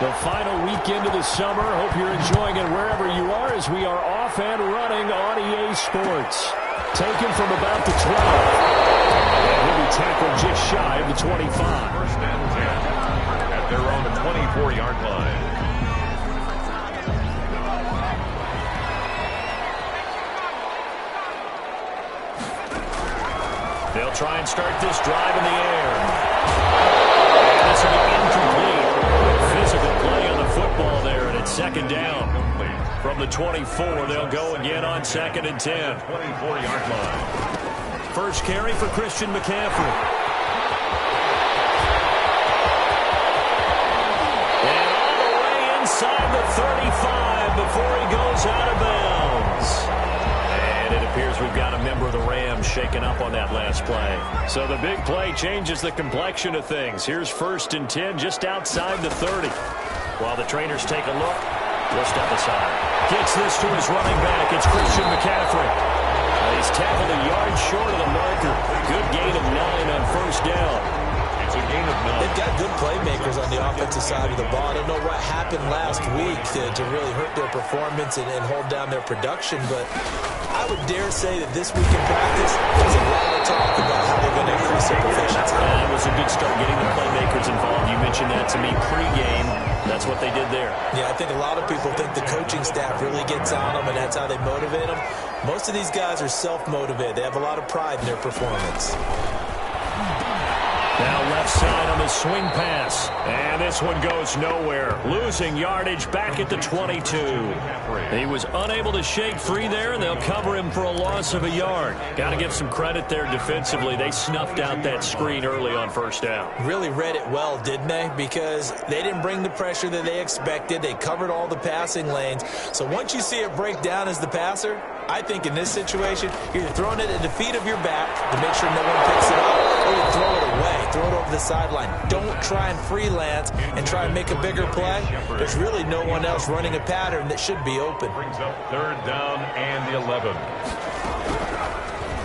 The final weekend of the summer. Hope you're enjoying it wherever you are as we are off and running on EA Sports. Taken from about the 12. And he'll be tackled just shy of the 25. First and 10 at their own 24-yard line. They'll try and start this drive in the air. And this will be incomplete. Physical play on the football there, and it's second down. From the 24, they'll go again on second and 10. 24-yard line. First carry for Christian McCaffrey. And all the way inside the 35 before he goes out of bounds. And it appears we've got a member of the Rams shaken up on that last play. So the big play changes the complexion of things. Here's first and 10 just outside the 30. While the trainers take a look, we'll step aside. Gets this to his running back. It's Christian McCaffrey. He's tackled a yard short of the marker. Good gain of 9 on first down. It's a gain of 9. They've got good playmakers on the offensive side of the ball. I don't know what happened last week to really hurt their performance and hold down their production, but I would dare say that this week in practice, there's a lot of talk about how they're going to increase their proficiency. It was a good start getting the playmakers involved. You mentioned that to me pregame. That's what they did there. Yeah, I think a lot of people think the coaching staff really gets on them, and that's how they motivate them. Most of these guys are self-motivated. They have a lot of pride in their performance. Now left side on the swing pass. And this one goes nowhere. Losing yardage back at the 22. He was unable to shake free there, and they'll cover him for a loss of a yard. Got to give some credit there defensively. They snuffed out that screen early on first down. Really read it well, didn't they? Because they didn't bring the pressure that they expected. They covered all the passing lanes. So once you see it break down as the passer, I think in this situation, you're throwing it at the feet of your back to make sure no one picks it up, or you throw it away, throw it over the sideline. Don't try and freelance and try and make a bigger play. There's really no one else running a pattern that should be open. Brings up third down and 11.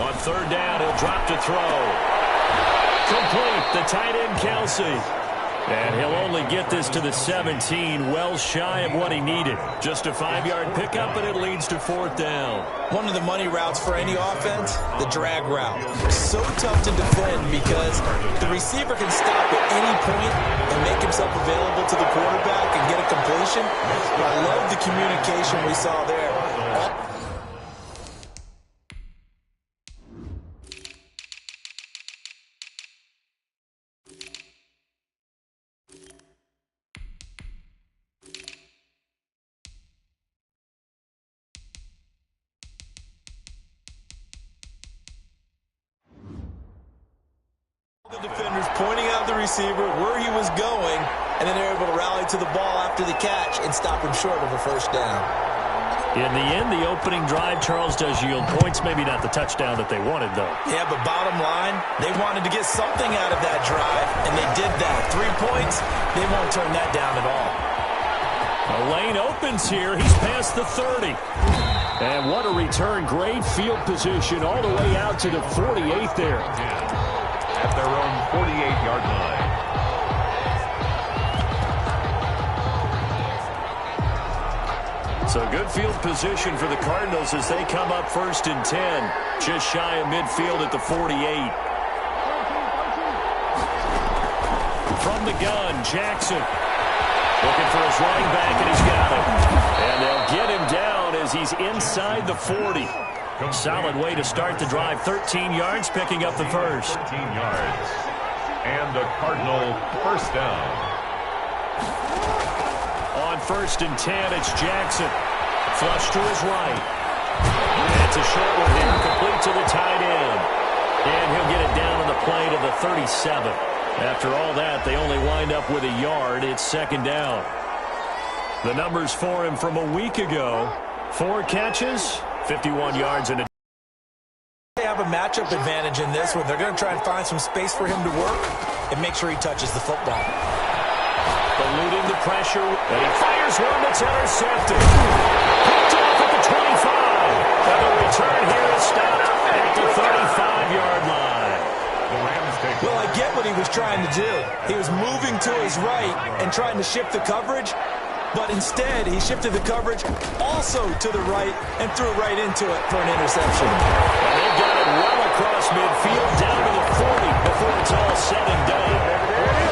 On third down, he'll drop to throw. Complete, the tight end Kelsey. And he'll only get this to the 17, well shy of what he needed. Just a 5-yard pickup, and it leads to fourth down. One of the money routes for any offense, the drag route. So tough to defend because the receiver can stop at any point and make himself available to the quarterback and get a completion. But I love the communication we saw there. The defenders pointing out the receiver where he was going, and then they're able to rally to the ball after the catch and stop him short of a first down. In the end, the opening drive, Charles, does yield points. Maybe not the touchdown that they wanted, though. Yeah, but bottom line, they wanted to get something out of that drive, and they did that. 3 points, they won't turn that down at all. A lane opens here. He's past the 30. And what a return. Great field position all the way out to the 48 there. At their own 48-yard line. So good field position for the Cardinals as they come up first and 10. Just shy of midfield at the 48. From the gun, Jackson. Looking for his running back, and he's got him. And they'll get him down as he's inside the 40. Solid way to start the drive. 13 yards, picking up the first. 13 yards. And a Cardinal first down. On first and 10, it's Jackson. Flush to his right. And it's a short one here, complete to the tight end. And he'll get it down on the play to the 37. After all that, they only wind up with a yard. It's second down. The numbers for him from a week ago. 4 catches, 51 yards and a... They have a matchup advantage in this one. They're going to try and find some space for him to work and make sure he touches the football. Eluding the pressure, and he fires one that's intercepted. Picked off at the 25. And the return here is stopped at the 35-yard line. The Rams take Well, I get what he was trying to do. He was moving to his right and trying to shift the coverage, but instead he shifted the coverage also to the right and threw right into it for an interception. And they've got it well across midfield, down to the 40 before it's all said and done.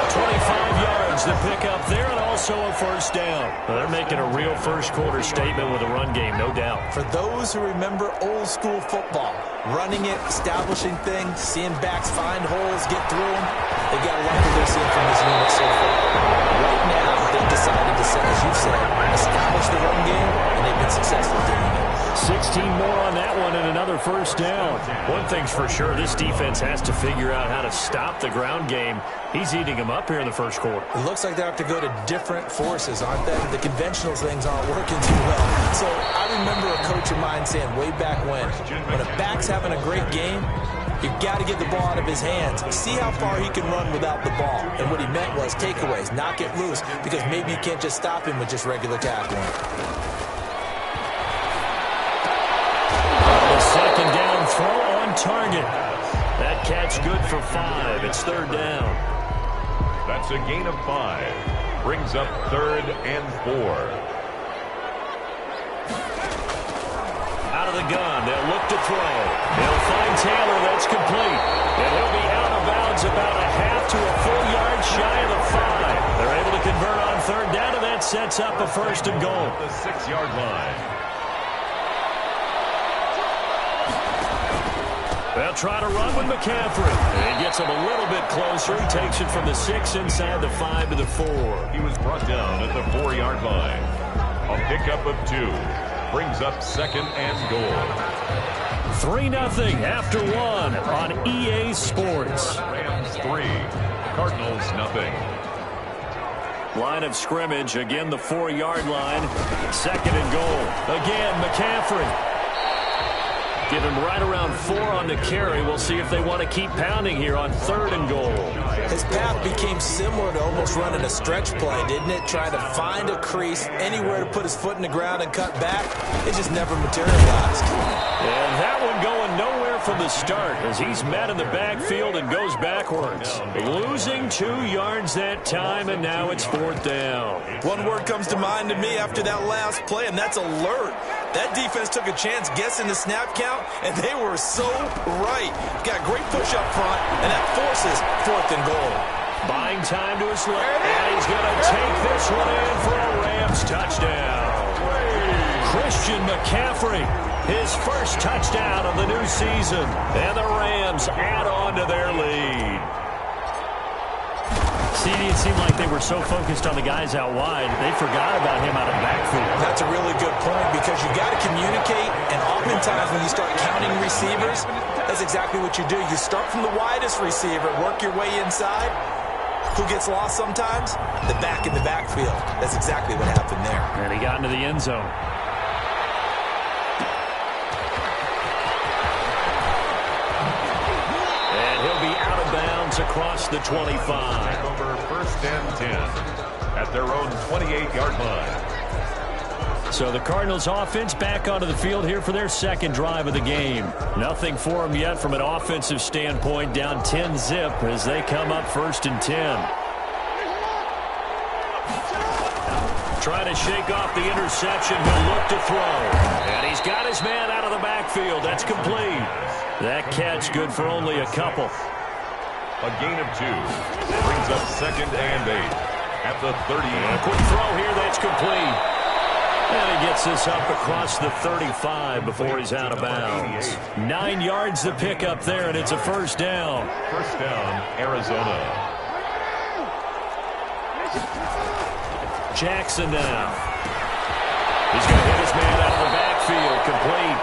25 yards to pick up there, and also a first down. Well, they're making a real first-quarter statement with a run game, no doubt. For those who remember old-school football, running it, establishing things, seeing backs find holes, get through them, they've got a lot that they're seeing from this unit so far. Right now, they've decided to, as you've said, establish the run game, and they've been successful doing it. 16 more on that one and another first down. One thing's for sure, this defense has to figure out how to stop the ground game. He's eating them up here in the first quarter. It looks like they have to go to different forces, aren't they? The conventional things aren't working too well. So I remember a coach of mine saying way back when a back's having a great game, you've got to get the ball out of his hands. See how far he can run without the ball. And what he meant was takeaways, knock it loose, because maybe you can't just stop him with just regular tackling. Second down throw on target. That catch good for 5. It's third down. That's a gain of 5. Brings up 3rd and 4. Out of the gun. They'll look to throw. They'll find Taylor. That's complete. And he'll be out of bounds about a half to a full yard shy of the 5. They're able to convert on third down, and that sets up a first and goal. The 6-yard line. They'll try to run with McCaffrey. He gets him a little bit closer. He takes it from the 6 inside the 5 to the 4. He was brought down at the 4-yard line. A pickup of 2. Brings up 2nd and goal. 3-0 after 1 on EA Sports. Rams 3. Cardinals 0. Line of scrimmage. Again, the 4-yard line. 2nd and goal. Again, McCaffrey. Give him right around 4 on the carry. We'll see if they want to keep pounding here on 3rd and goal. His path became similar to almost running a stretch play, didn't it? Trying to find a crease, anywhere to put his foot in the ground and cut back. It just never materialized. And that one going nowhere from the start as he's met in the backfield and goes backwards. Losing 2 yards that time, and now it's 4th down. One word comes to mind to me after that last play, and that's alert. That defense took a chance guessing the snap count, and they were so right. Got great push up front, and that forces 4th and goal. Buying time to his left, and he's going to take this one in for a Rams touchdown. Christian McCaffrey, his first touchdown of the new season, and the Rams add on to their lead. CD, it seemed like they were so focused on the guys out wide, they forgot about him out of the backfield. That's a really good point because you got to communicate, and oftentimes when you start counting receivers, that's exactly what you do. You start from the widest receiver, work your way inside. Who gets lost sometimes? The back in the backfield. That's exactly what happened there. And he got into the end zone. Across the 25. Over 1st and 10 at their own 28-yard line. So the Cardinals offense back onto the field here for their 2nd drive of the game. Nothing for them yet from an offensive standpoint, down 10-zip as they come up 1st and 10. Trying to shake off the interception. He'll look to throw. And he's got his man out of the backfield. That's complete. That catch good for only a couple. A gain of 2. Brings up 2nd and 8 at the 30. A quick throw here. That's complete. And he gets this up across the 35 before he's out of bounds. 9 yards to pick up there, and it's a first down. First down, Arizona. Jackson now. He's going to hit his man out of the backfield. Complete.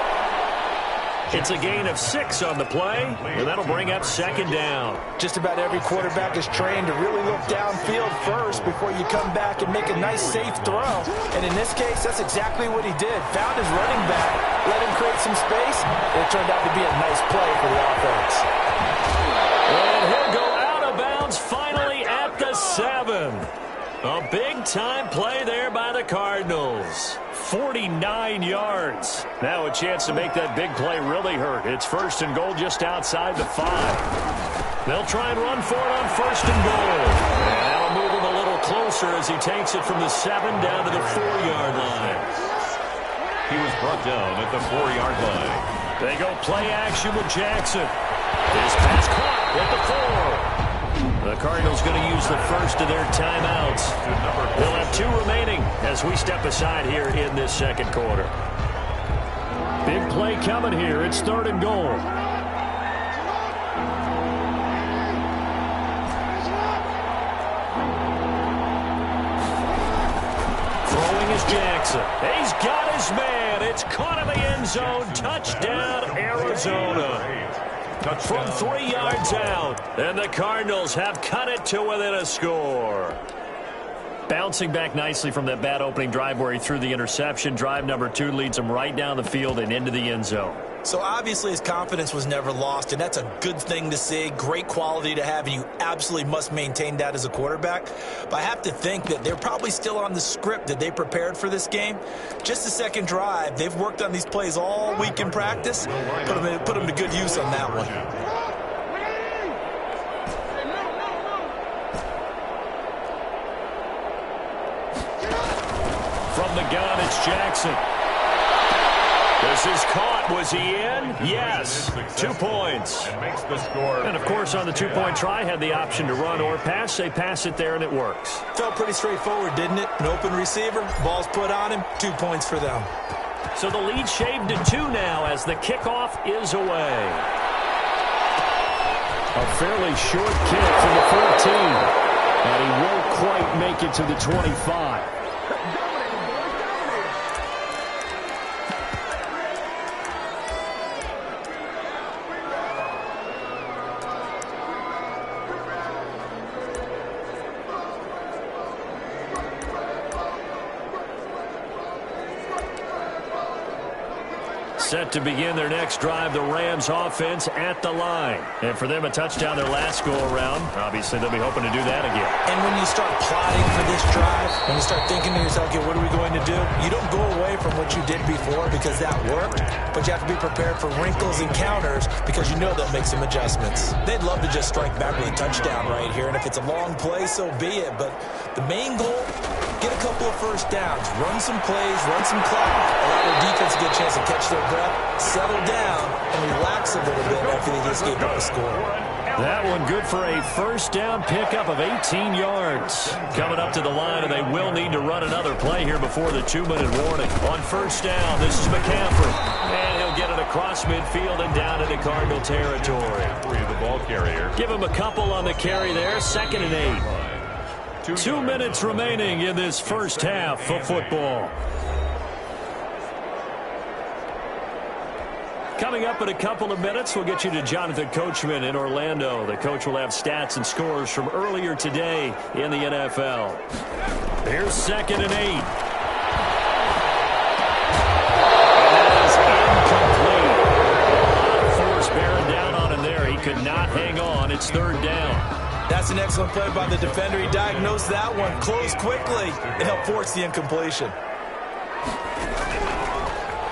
It's a gain of 6 on the play, and that'll bring up 2nd down. Just about every quarterback is trained to really look downfield first before you come back and make a nice, safe throw. And in this case, that's exactly what he did. Found his running back, let him create some space, and it turned out to be a nice play for the offense. And he'll go out of bounds finally at the 7. A big-time play there by the Cardinals. 49 yards. Now a chance to make that big play really hurt. It's 1st and goal just outside the 5. They'll try and run for it on 1st and goal. And that'll move him a little closer as he takes it from the 7 down to the 4-yard line. He was brought down at the 4-yard line. They go play action with Jackson. His pass caught at the 4. The Cardinals going to use the first of their timeouts. They'll have 2 remaining as we step aside here in this second quarter. Big play coming here. It's 3rd and goal. Throwing is Jackson. He's got his man. It's caught in the end zone. Touchdown, Arizona. From 3 yards out. And the Cardinals have cut it to within a score. Bouncing back nicely from that bad opening drive where he threw the interception. Drive number 2 leads him right down the field and into the end zone. So obviously his confidence was never lost, and that's a good thing to see. Great quality to have, and you absolutely must maintain that as a quarterback. But I have to think that they're probably still on the script that they prepared for this game. Just the second drive, they've worked on these plays all week in practice. Put them to good use on that one. From the gun, it's Jackson. This is caught. Was he in? Yes. 2 points. And, of course, on the 2-point try, had the option to run or pass. They pass it there, and it works. Felt pretty straightforward, didn't it? An open receiver, ball's put on him, 2 points for them. So the lead shaved to 2 now as the kickoff is away. A fairly short kick from the 14. And he won't quite make it to the 25. Set to begin their next drive, the Rams offense at the line. And for them, a touchdown their last go-around. Obviously, they'll be hoping to do that again. And when you start plotting for this drive, when you start thinking to yourself, okay, what are we going to do? You don't go away from what you did before because that worked, but you have to be prepared for wrinkles and counters because you know they'll make some adjustments. They'd love to just strike back with a touchdown right here, and if it's a long play, so be it. But the main goal, get a couple of first downs, run some plays, run some clock, allow their defense to get a chance to catch their breath, settle down, and relax a little bit after they just gave up a score. That one good for a first down pickup of 18 yards. Coming up to the line, and they will need to run another play here before the 2-minute warning. On first down, this is McCaffrey. And he'll get it across midfield and down into Cardinal territory. The ball carrier. Give him a couple on the carry there, 2nd and 8. 2 minutes remaining in this first half of football. Coming up in a couple of minutes, we'll get you to Jonathan Coachman in Orlando. The coach will have stats and scores from earlier today in the NFL. Here's 2nd and 8. And that is incomplete. A lot of force bearing down on him there. He could not hang on. It's 3rd down. That's an excellent play by the defender. He diagnosed that one, closed quickly, and helped force the incompletion.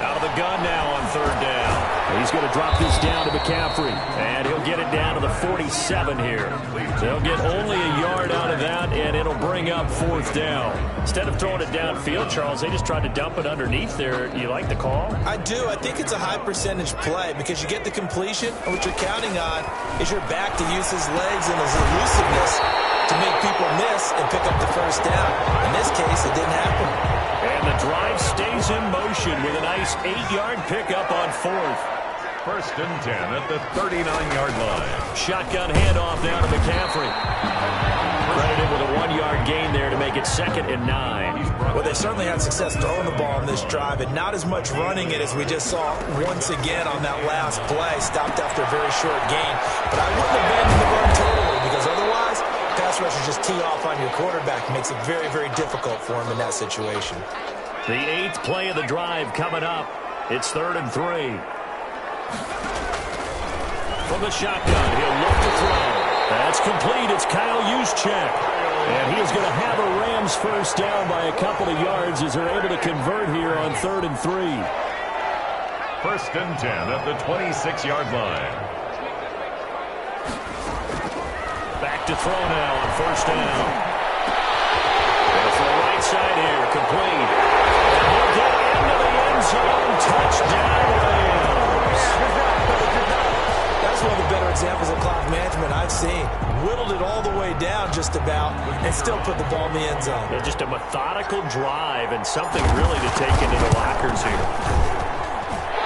Out of the gun now on 3rd down. He's going to drop this down to McCaffrey, and he'll get it down to the 47 here. They'll get only a yard out of that, and it'll bring up 4th down. Instead of throwing it downfield, Charles, they just tried to dump it underneath there. You like the call? I do. I think it's a high percentage play because you get the completion, and what you're counting on is your back to use his legs and his elusiveness to make people miss and pick up the first down. In this case, it didn't happen. And the drive stays in motion with a nice 8-yard pickup on 4th. 1st and 10 at the 39-yard line. Shotgun handoff now to McCaffrey. Credited with a 1-yard gain there to make it 2nd and 9. Well, they certainly had success throwing the ball on this drive, and not as much running it as we just saw once again on that last play. Stopped after a very short gain. But I wouldn't abandon the run totally because otherwise, pass rushers just tee off on your quarterback. Makes it very, very difficult for him in that situation. The 8th play of the drive coming up. It's 3rd and 3. From the shotgun, he'll look to throw. That's complete. It's Kyle Juszczyk. And he is going to have a Rams first down by a couple of yards as they're able to convert here on 3rd and 3. 1st and 10 at the 26-yard line. back to throw now on first down. And from the right side here, complete. And he'll get into the end zone. Touchdown, Rams. That's one of the better examples of clock management I've seen. Whittled it all the way down just about and still put the ball in the end zone. Yeah, just a methodical drive and something really to take into the lockers here.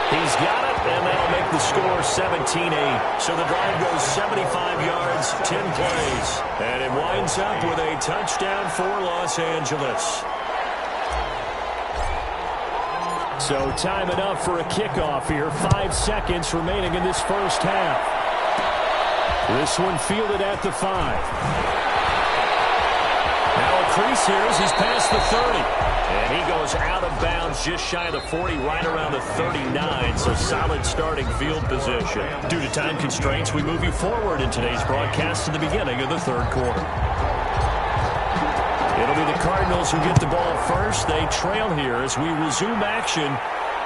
He's got it, and that'll make the score 17-8. So the drive goes 75 yards, 10 plays. And it winds up with a touchdown for Los Angeles. So time enough for a kickoff here. 5 seconds remaining in this first half. This one fielded at the 5. Now a crease here as he's past the 30. And he goes out of bounds just shy of the 40, right around the 39. So solid starting field position. Due to time constraints, we move you forward in today's broadcast to the beginning of the third quarter. It'll be the Cardinals who get the ball first. They trail here as we resume action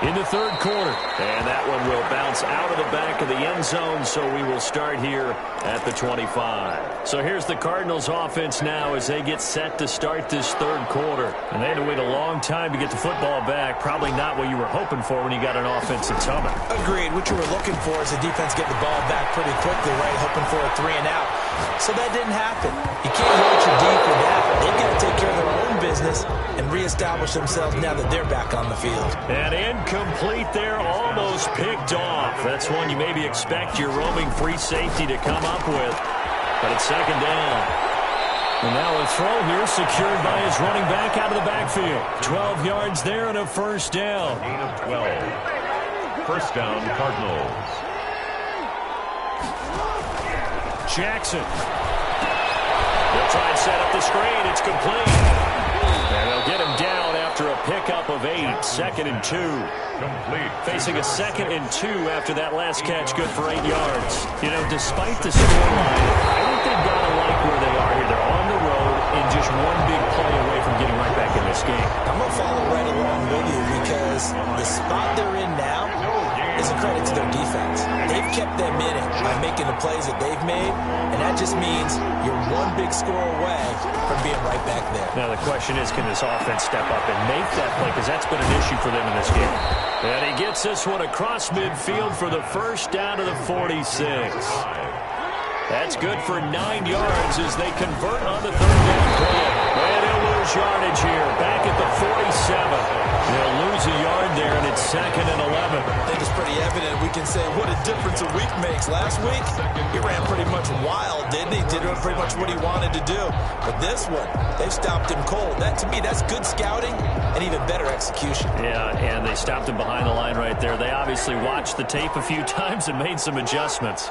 in the third quarter. And that one will bounce out of the back of the end zone, so we will start here at the 25. So here's the Cardinals offense now as they get set to start this third quarter. And they had to wait a long time to get the football back. Probably not what you were hoping for when you got an offense that's humming. Agreed. What you were looking for is the defense getting the ball back pretty quickly, right? Hoping for a 3-and-out. So that didn't happen. You can't hold your D for that. They've got to take care of their own business and reestablish themselves now that they're back on the field. And incomplete there, almost picked off. That's one you maybe expect your roaming free safety to come up with. But it's second down. And now a throw here secured by his running back out of the backfield. 12 yards there and a first down. Gain of 12. First down, Cardinals. Jackson. They'll try and set up the screen. It's complete. And they'll get him down after a pickup of 8. 2nd and 2. Complete. Facing a 2nd and 2 after that last catch, good for 8 yards. You know, despite the scoreline, I think they've got to like where they are here. They're on the road and just one big play away from getting right back in this game. I'm going to follow right along with you because the spot they're in now is a credit to their defense. They've kept them in it by making the plays that they've made, and that just means you're one big score away from being right back there. Now the question is, can this offense step up and make that play? Because that's been an issue for them in this game. And he gets this one across midfield for the first down to the 46. That's good for 9 yards as they convert on the third down play. And he'll lose yardage here, back at the 47. They'll lose a yard there, and it's 2nd and 11. I think it's pretty evident. We can say what a difference a week makes. Last week, he ran pretty much wild, didn't he? Did pretty much what he wanted to do. But this one, they've stopped him cold. That, to me, that's good scouting and even better execution. Yeah, and they stopped him behind the line right there. They obviously watched the tape a few times and made some adjustments.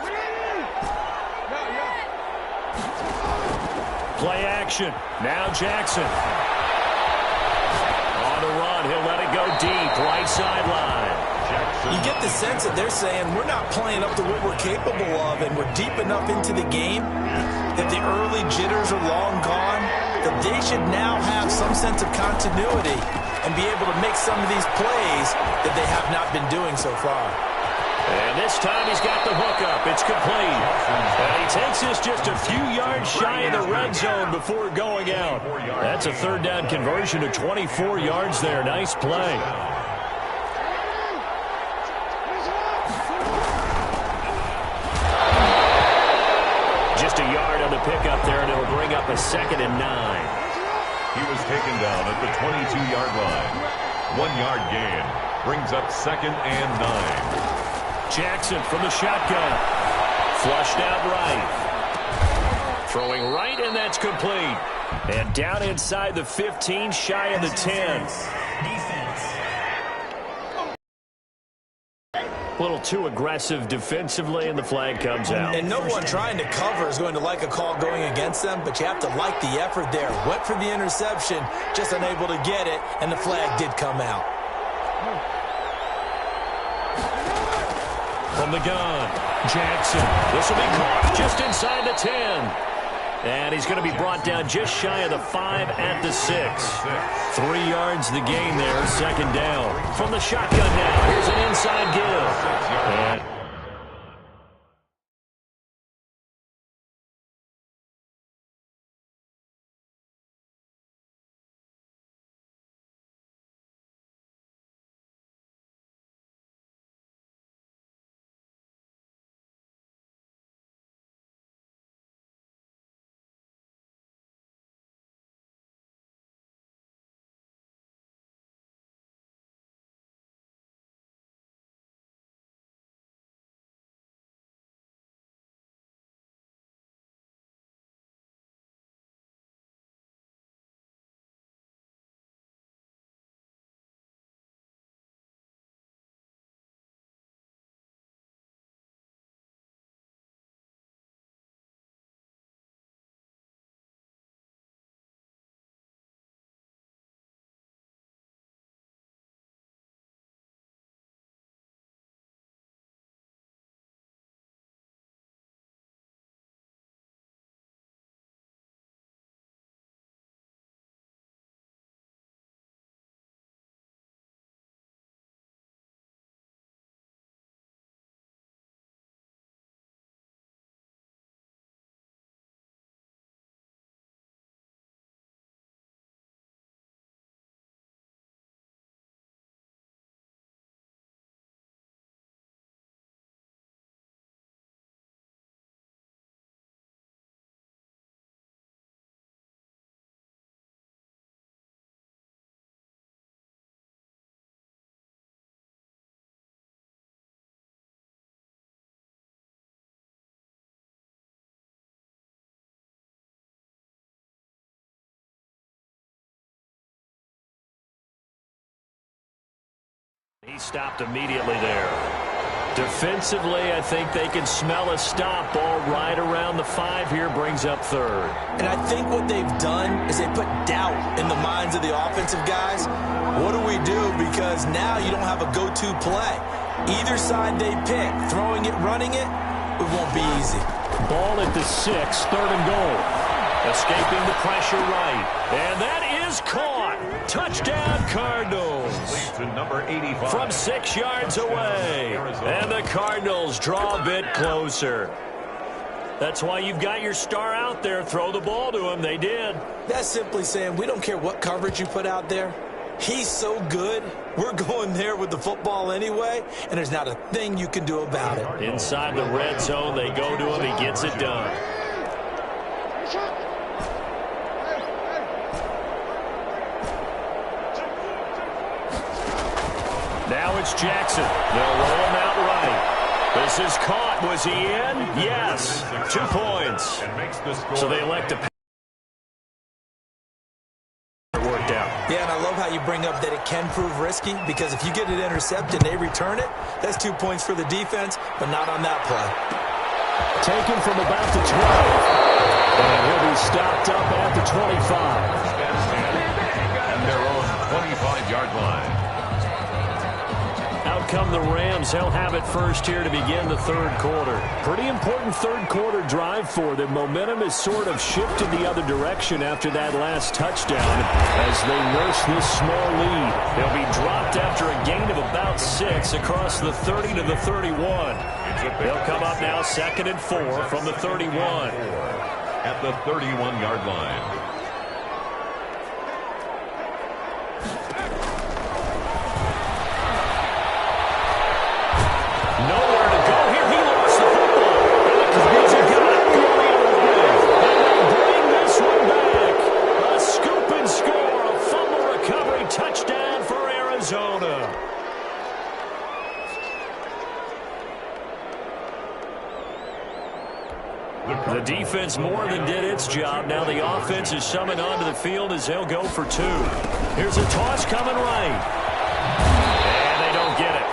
Play action. Now Jackson. On the run. He'll let it go deep. Right sideline. You get the sense that they're saying we're not playing up to what we're capable of, and we're deep enough into the game that the early jitters are long gone, that they should now have some sense of continuity and be able to make some of these plays that they have not been doing so far. And this time he's got the hook up. It's complete. And he takes this just a few yards shy of the red zone before going out. That's a third down conversion of 24 yards there. Nice play. Just a yard on the pickup there, and it'll bring up a 2nd and 9. He was taken down at the 22-yard line. 1 yard gain. Brings up 2nd and 9. Jackson from the shotgun. Flushed out right. Throwing right, and that's complete. And down inside the 15, shy of the 10. A little too aggressive defensively, and the flag comes out. And no one trying to cover is going to like a call going against them, but you have to like the effort there. Went for the interception, just unable to get it, and the flag did come out. From the gun, Jackson. This will be caught just inside the 10. And he's going to be brought down just shy of the 5 at the 6. 3 yards the gain there, 2nd down. From the shotgun now, here's an inside give. And He stopped immediately there. Defensively, I think they can smell a stop. Ball right around the 5 here, brings up third. And I think what they've done is they put doubt in the minds of the offensive guys. What do we do? Because now you don't have a go-to play. Either side they pick, throwing it, running it, it won't be easy. Ball at the 6, 3rd and goal. Escaping the pressure right. And that is caught. Touchdown, Cardinals. To number 85. From 6 yards away. And the Cardinals draw a bit closer. That's why you've got your star out there. Throw the ball to him. They did. That's simply saying we don't care what coverage you put out there. He's so good, we're going there with the football anyway, and there's not a thing you can do about it. Inside the red zone, they go to him. He gets it done. Now it's Jackson. They'll roll him out right. This is caught. Was he in? Yes. 2 points. So they elect to worked out. Yeah, and I love how you bring up that it can prove risky, because if you get it intercepted and they return it, that's 2 points for the defense, but not on that play. Taken from about the 12. And he'll be stopped up at the 25. And their own 25-yard line. Out come the Rams. They'll have it first here to begin the 3rd quarter. Pretty important 3rd quarter drive for them. Momentum has sort of shifted the other direction after that last touchdown as they nurse this small lead. They'll be dropped after a gain of about 6 across the 30 to the 31. They'll come up now 2nd and 4 from the 31. At the 31-yard line. Nowhere to go here. He lost the football. And the Cardinals have got it going. And they'll bring this one back. A scoop and score. A fumble recovery touchdown for Arizona. The defense more than did its job. Now the offense is summoned onto the field as they'll go for 2. Here's a toss coming right. And they don't get it.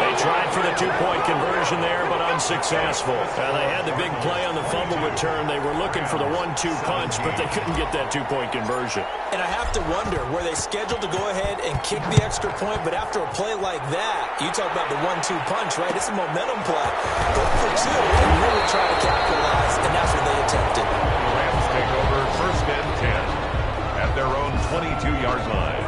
They tried for the 2-point conversion there, but unsuccessful. Now they had the big play on the fumble return. They were looking for the 1-2 punch, but they couldn't get that 2-point conversion. And I have to wonder, were they scheduled to go ahead and kick the extra point, but after a play like that, you talk about the 1-2 punch, right? It's a momentum play. Go for 2 and really try to capitalize, and that's what they attempted. The Rams take over 1st and 10 at their own 22-yard line.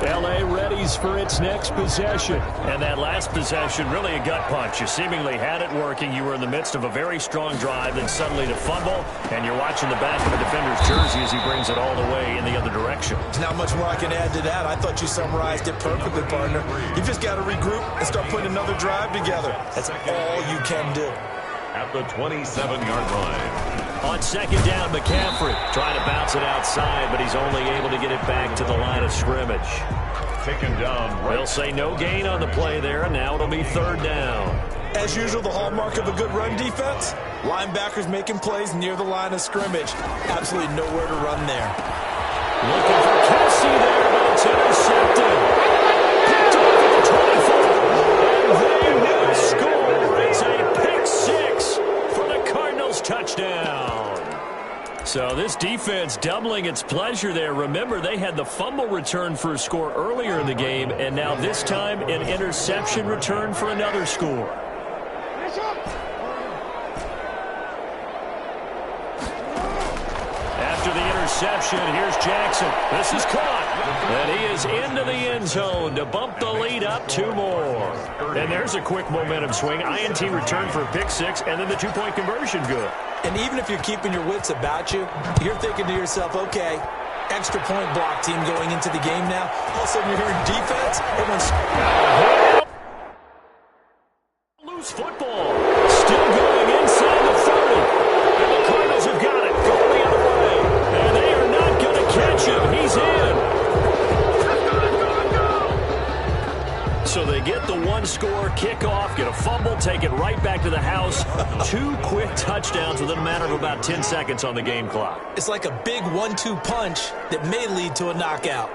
L.A. readies for its next possession. And that last possession, really a gut punch. You seemingly had it working. You were in the midst of a very strong drive, then suddenly to fumble, and you're watching the back of the defender's jersey as he brings it all the way in the other direction. There's not much more I can add to that. I thought you summarized it perfectly, partner. You just got to regroup and start putting another drive together. That's all you can do. At the 27-yard line. On 2nd down, McCaffrey trying to bounce it outside, but he's only able to get it back to the line of scrimmage. Taken down. They'll say no gain on the play there, and now it'll be 3rd down. As usual, the hallmark of a good run defense, linebackers making plays near the line of scrimmage. Absolutely nowhere to run there. Looking for Kelsey there, but it's intercepted. Picked off at the 24, and they will score. It's a pick 6 for the Cardinals touchdown. So this defense doubling its pleasure there. Remember, they had the fumble return for a score earlier in the game, and now this time an interception return for another score. After the interception, here's Jackson. This is caught. And he is into the end zone to bump the lead up 2 more. And there's a quick momentum swing. INT return for a pick 6, and then the 2-point conversion good. And even if you're keeping your wits about you, you're thinking to yourself, okay, extra point block team going into the game now. All of a sudden you're hearing defense. Everyone's loose football. Still going inside the 30. And the Cardinals have got it. Going the other way. And they are not going to catch him. He's in. So they get the 1-score kickoff, get a fumble, take it right back to the house. 2 quick touchdowns within a matter of about 10 seconds on the game clock. It's like a big 1-2 punch that may lead to a knockout.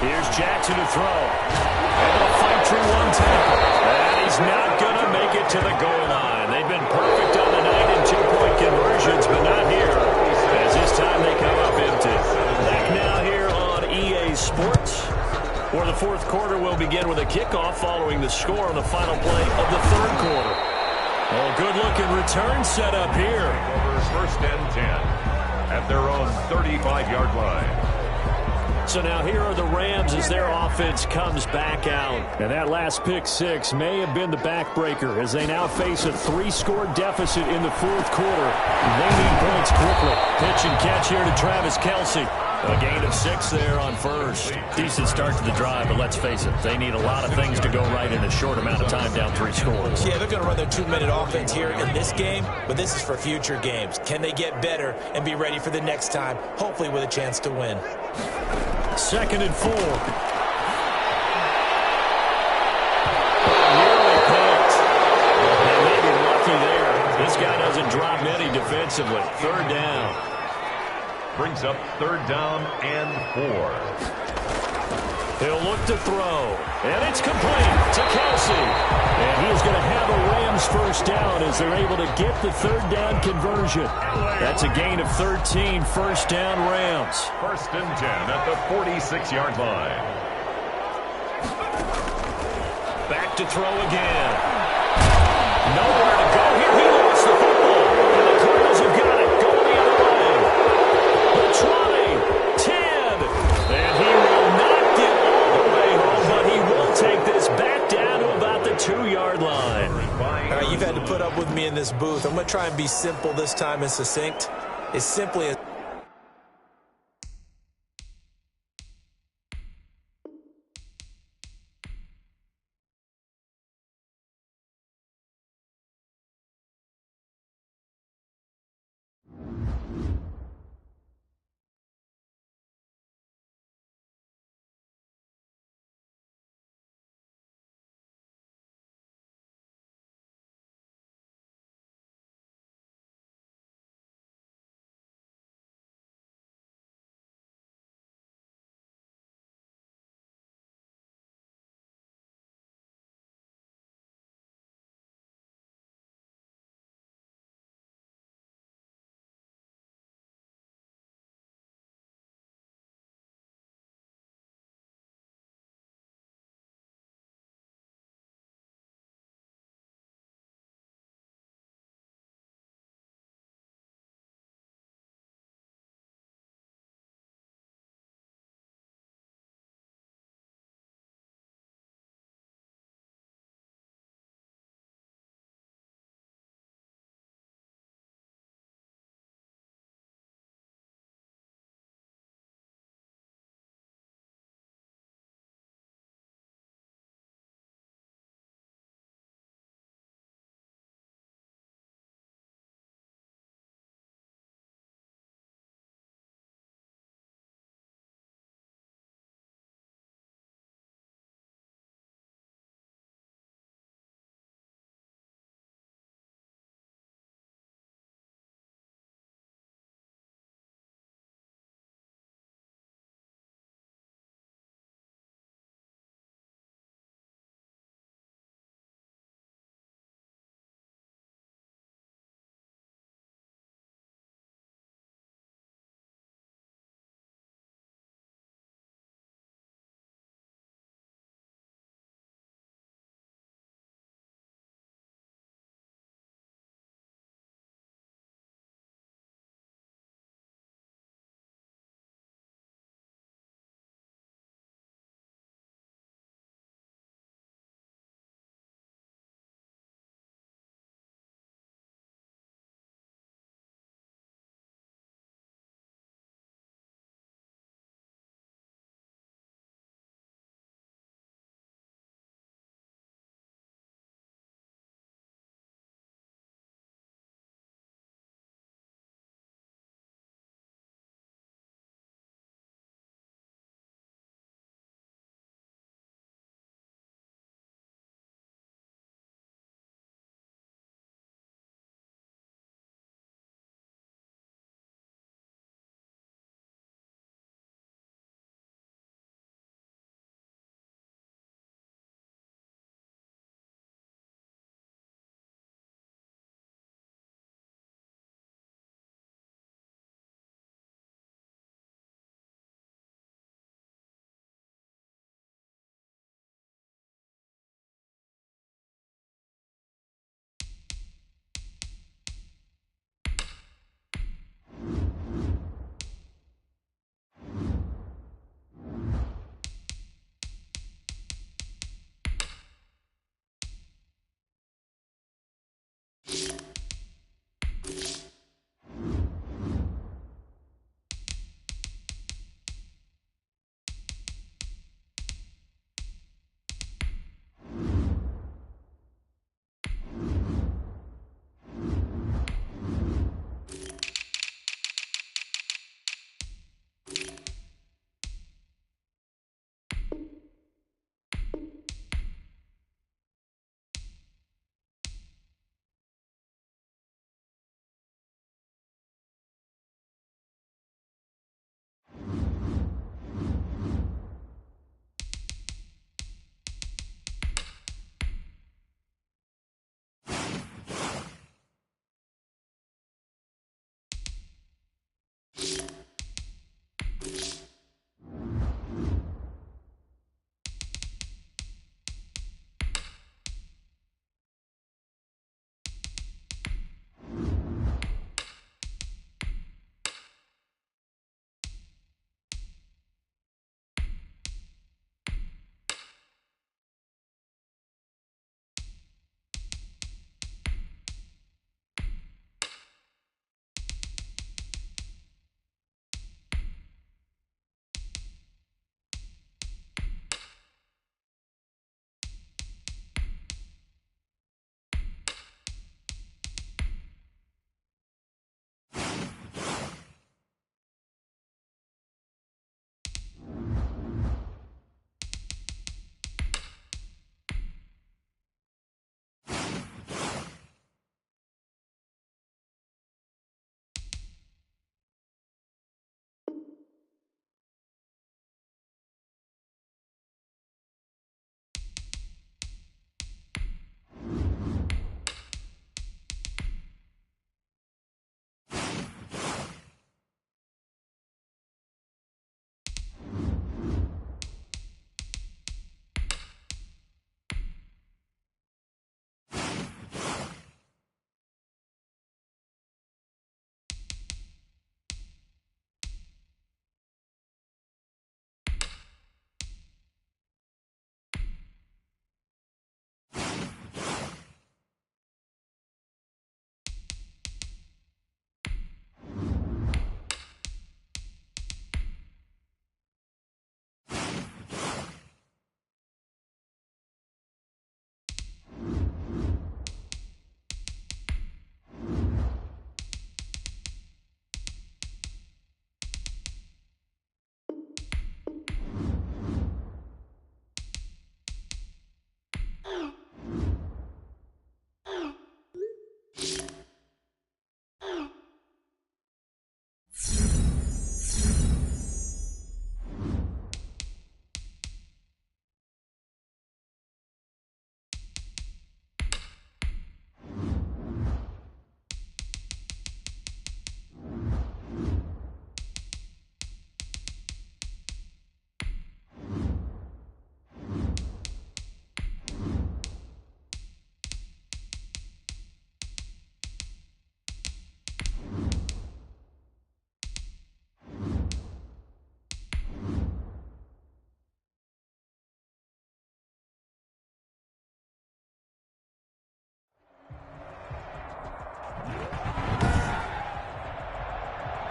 Here's Jackson to throw. Able to fight through one tackle. And he's not going to make it to the goal line. They've been perfect on the night in two-point conversions, but not here. As this time they come up empty. Back now here on EA Sports, where the fourth quarter will begin with a kickoff following the score on the final play of the third quarter. Oh, good-looking return set up here. Over first and 10 at their own 35-yard line. So now here are the Rams as their offense comes back out. And that last pick six may have been the backbreaker as they now face a three-score deficit in the fourth quarter. They need points quickly. Pitch and catch here to Travis Kelce. A gain of 6 there on first. Decent start to the drive, but let's face it, they need a lot of things to go right in a short amount of time down 3 scores. Yeah, they're going to run their 2-minute offense here in this game, but this is for future games. Can they get better and be ready for the next time, hopefully with a chance to win? 2nd and 4. Nearly picked. And maybe lucky there. This guy doesn't drop many defensively. 3rd down. Brings up 3rd down and 4. He'll look to throw. And it's complete to Kelce. And he's going to have a Rams first down as they're able to get the 3rd down conversion. That's a gain of 13, first down Rams. 1st and 10 at the 46-yard line. Back to throw again. Nowhere to go here. He lost the football. And the Cardinals have got it. Going the other way. 20, 10. And he will not get all the way home, but he will take this back down to about the 2-yard line. All right, you've had to put up with me in this booth. I'm going to try and be simple this time and succinct. It's simply a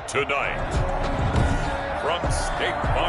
tonight. From State Farm